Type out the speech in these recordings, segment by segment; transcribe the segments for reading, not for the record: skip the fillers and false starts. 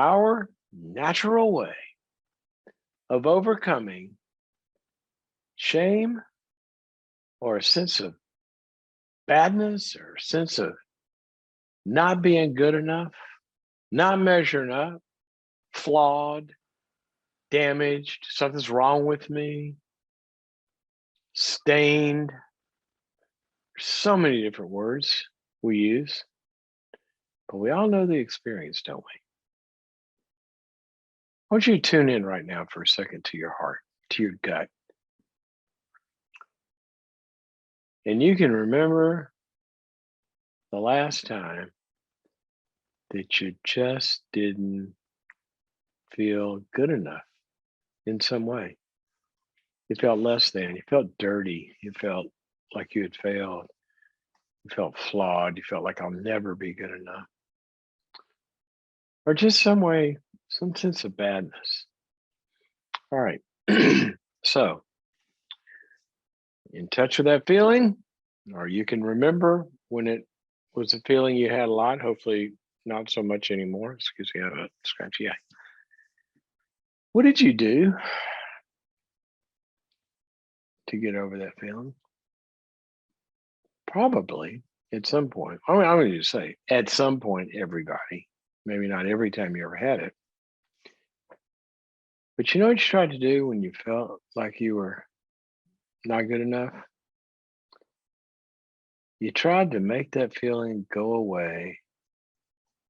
our natural way of overcoming shame or a sense of badness or a sense of not being good enough, not measuring up, flawed, damaged, something's wrong with me, stained. So many different words we use, but we all know the experience, don't we? I want you to tune in right now for a second to your heart, to your gut. And you can remember the last time that you just didn't feel good enough in some way. You felt less than, you felt dirty, you felt like you had failed, you felt flawed, you felt like I'll never be good enough. Or just some way, some sense of badness. All right. So, in touch with that feeling, or you can remember when it was a feeling you had a lot, hopefully not so much anymore. Excuse me, I have a scratchy eye. What did you do to get over that feeling? Probably at some point. I mean, I'm going to say at some point, everybody, maybe not every time you ever had it. But you know what you tried to do when you felt like you were not good enough? You tried to make that feeling go away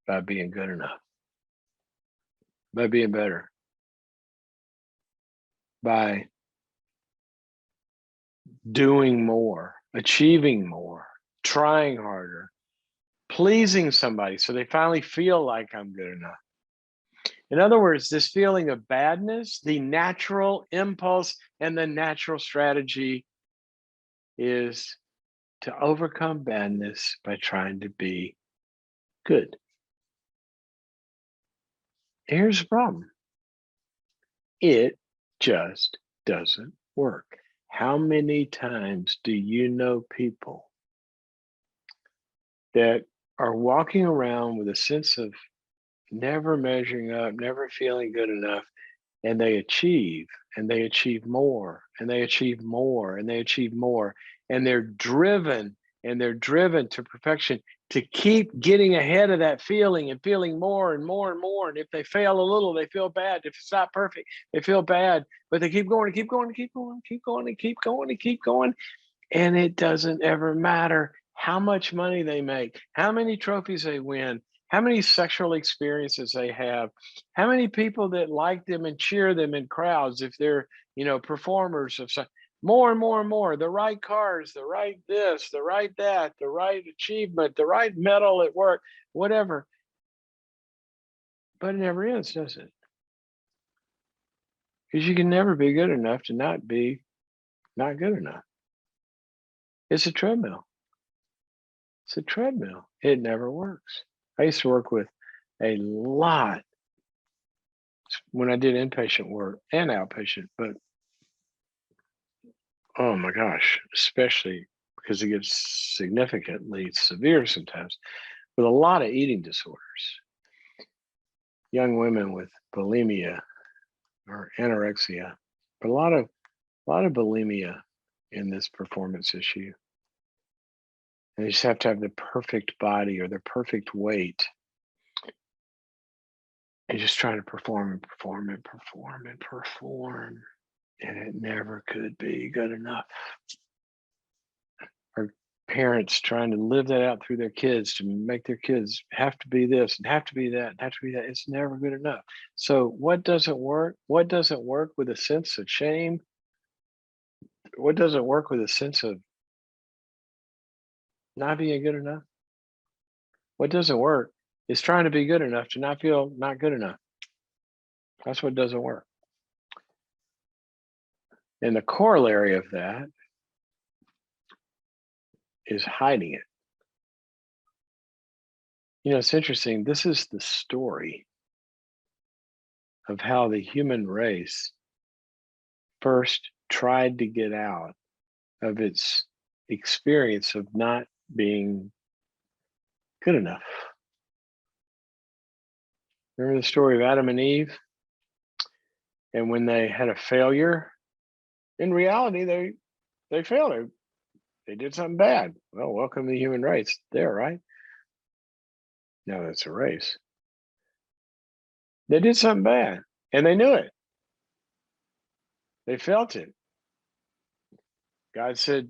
by being good enough, by being better, by doing more, achieving more, trying harder, pleasing somebody so they finally feel like I'm good enough. In other words, this feeling of badness, the natural impulse and the natural strategy is to overcome badness by trying to be good. Here's the problem. It just doesn't work. How many times do you know people that are walking around with a sense of never measuring up, never feeling good enough, and they achieve more and they achieve more and they achieve more, and they're driven to perfection to keep getting ahead of that feeling and feeling more and more and more. And if they fail a little, they feel bad. If it's not perfect, they feel bad, but they keep going and keep going and keep going and keep going and keep going and keep going. And it doesn't ever matter how much money they make, how many trophies they win, how many sexual experiences they have, how many people that like them and cheer them in crowds if they're, performers of some, more and more and more, the right cars, the right this, the right that, the right achievement, the right medal at work, whatever. But it never is, does it? Because you can never be good enough to not be not good enough. It's a treadmill. It's a treadmill. It never works. I used to work with a lot when I did inpatient work and outpatient, but oh my gosh, especially because it gets significantly severe sometimes with a lot of eating disorders. Young women with bulimia or anorexia, but a lot of bulimia in this performance issue. And they just have to have the perfect body or the perfect weight. And just trying to perform and perform and perform and perform. And it never could be good enough. Or parents trying to live that out through their kids to make their kids have to be this and have to be that and have to be that. It's never good enough. So what doesn't work? What doesn't work with a sense of shame? What doesn't work with a sense of not being good enough? What doesn't work is trying to be good enough to not feel not good enough. That's what doesn't work. And the corollary of that is hiding it. It's interesting. This is the story of how the human race first tried to get out of its experience of not being good enough. Remember the story of Adam and Eve? And when they had a failure, in reality, they failed. They did something bad. Well, welcome to the human race. There, right? No, that's a race. They did something bad, and they knew it. They felt it. God said,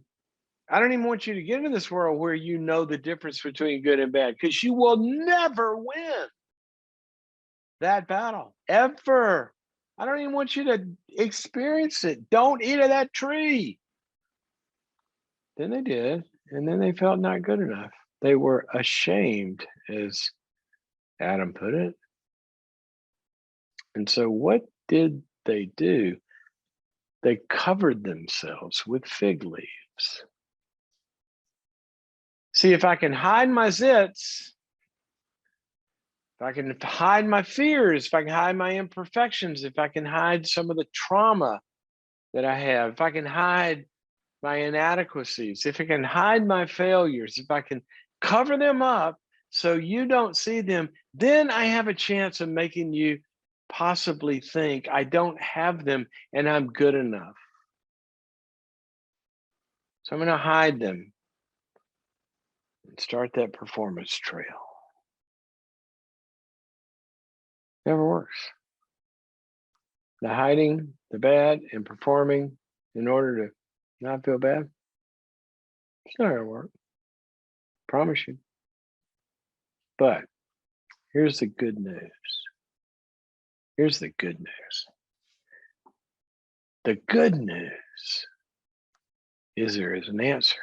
I don't even want you to get into this world where you know the difference between good and bad, because you will never win that battle, ever. I don't even want you to experience it. Don't eat of that tree. Then they did, and then they felt not good enough. They were ashamed, as Adam put it. And so what did they do? They covered themselves with fig leaves. See, if I can hide my zits, if I can hide my fears, if I can hide my imperfections, if I can hide some of the trauma that I have, if I can hide my inadequacies, if I can hide my failures, if I can cover them up so you don't see them, then I have a chance of making you possibly think I don't have them and I'm good enough. So I'm going to hide them and start that performance trail. Never works. The hiding, the bad, and performing in order to not feel bad, it's not going to work. Promise you. But here's the good news. Here's the good news. The good news is there is an answer.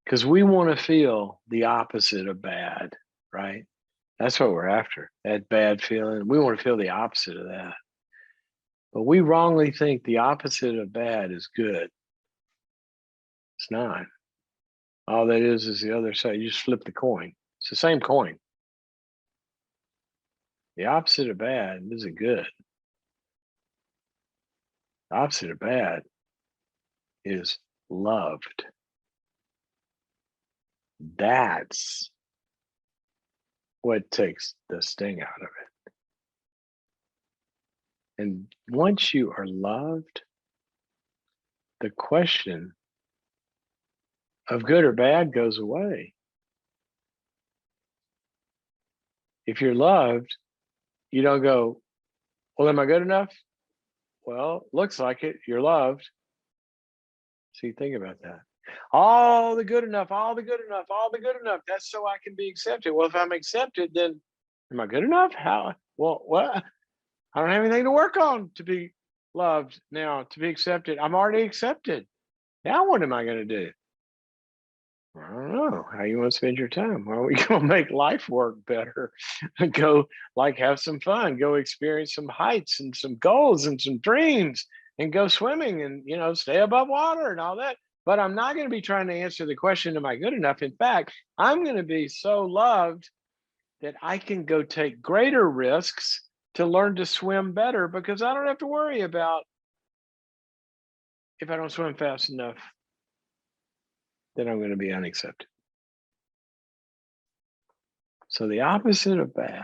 Because we want to feel the opposite of bad, right? That's what we're after, that bad feeling. We want to feel the opposite of that. But we wrongly think the opposite of bad is good. It's not. All that is the other side. You just flip the coin. It's the same coin. The opposite of bad isn't good. The opposite of bad is loved. That's what takes the sting out of it. And once you are loved, the question of good or bad goes away. If you're loved, you don't go, well, am I good enough? Well, looks like it. You're loved. See, think about that. All the good enough, all the good enough, all the good enough. That's so I can be accepted. Well, if I'm accepted, then am I good enough? How? Well, what? I don't have anything to work on to be loved now, to be accepted. I'm already accepted. Now what am I going to do? I don't know how you want to spend your time. Well, we gonna make life work better. Go like have some fun. Go experience some heights and some goals and some dreams, and go swimming and stay above water and all that. But I'm not going to be trying to answer the question, am I good enough? In fact, I'm going to be so loved that I can go take greater risks to learn to swim better, because I don't have to worry about if I don't swim fast enough, then I'm going to be unaccepted. So the opposite of bad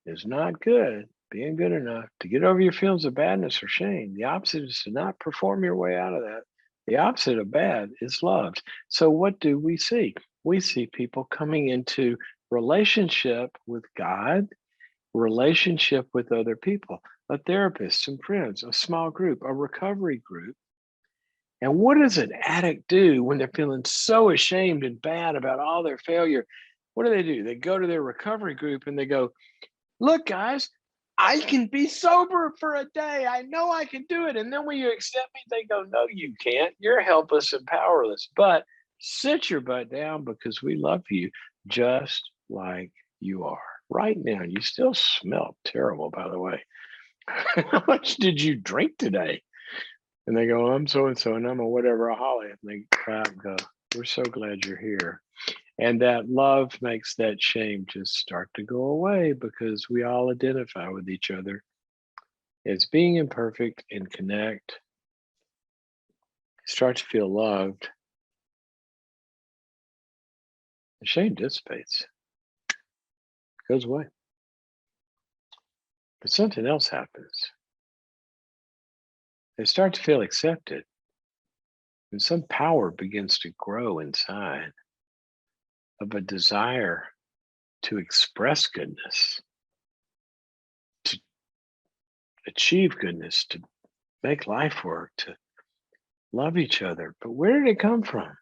is not good, being good enough to get over your feelings of badness or shame. The opposite is to not perform your way out of that. The opposite of bad is loved. So what do we see? We see people coming into relationship with God, relationship with other people, a therapist, some friends, a small group, a recovery group. And what does an addict do when they're feeling so ashamed and bad about all their failure? What do? They go to their recovery group and they go, look, guys, I can be sober for a day. I know I can do it. And then when you accept me, they go, no, you can't. You're helpless and powerless. But sit your butt down because we love you just like you are right now. You still smell terrible, by the way. How much did you drink today? And they go, I'm so and so, and I'm a whatever, a holly. And they clap and go, we're so glad you're here. And that love makes that shame just start to go away, because we all identify with each other as being imperfect and connect. Start to feel loved. The shame dissipates. goes away. But something else happens. They start to feel accepted, and some power begins to grow inside of a desire to express goodness, to achieve goodness, to make life work, to love each other. But where did it come from?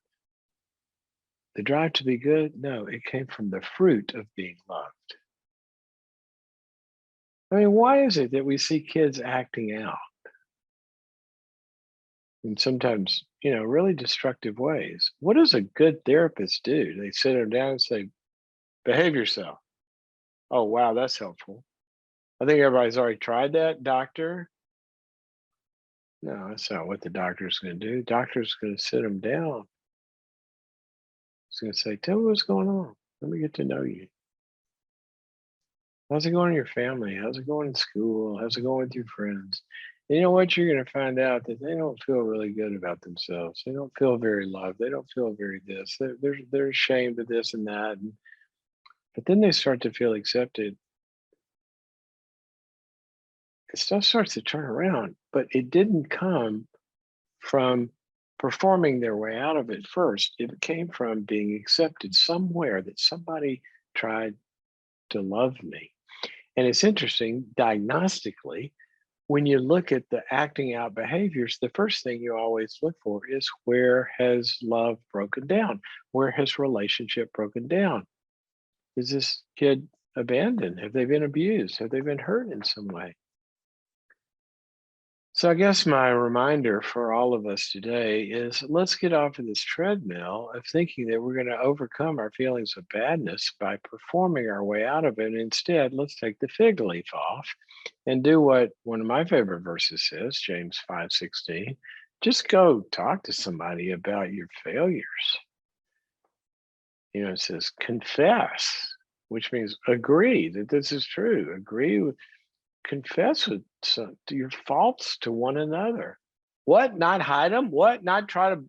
The drive to be good? No, it came from the fruit of being loved. I mean, why is it that we see kids acting out in sometimes, really destructive ways? What does a good therapist do? They sit them down and say, behave yourself. Oh, wow, that's helpful. I think everybody's already tried that, doctor. No, that's not what the doctor's going to do. Doctor's going to sit them down. He's going to say, tell me what's going on. Let me get to know you. How's it going in your family? How's it going in school? How's it going with your friends? And you know what? You're going to find out that they don't feel really good about themselves. They don't feel very loved. They don't feel very this. They're ashamed of this and that. But then they start to feel accepted. Stuff starts to turn around, but it didn't come from performing their way out of it first. It came from being accepted somewhere that somebody tried to love me. And it's interesting, diagnostically, when you look at the acting out behaviors, the first thing you always look for is where has love broken down? Where has relationship broken down? Is this kid abandoned? Have they been abused? Have they been hurt in some way? So I guess my reminder for all of us today is let's get off of this treadmill of thinking that we're going to overcome our feelings of badness by performing our way out of it. Instead, let's take the fig leaf off and do what one of my favorite verses says, James 5:16. Just go talk to somebody about your failures. It says confess, which means agree that this is true. Confess to your faults to one another. What? Not hide them? What? Not try to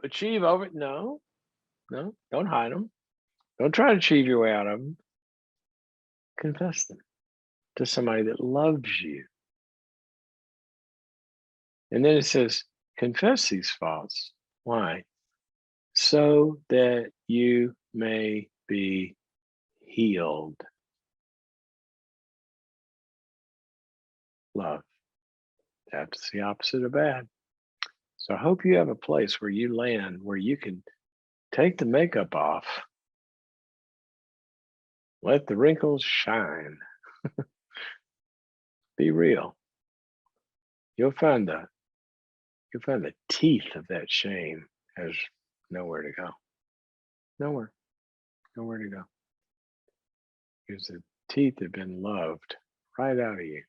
achieve over? No, no, don't hide them. Don't try to achieve your way out of them. Confess them to somebody that loves you. And then it says, confess these faults. Why? So that you may be healed. Love. That's the opposite of bad. So I hope you have a place where you land where you can take the makeup off, let the wrinkles shine, be real. You'll find the teeth of that shame has nowhere to go. Nowhere. Nowhere to go. Because the teeth have been loved right out of you.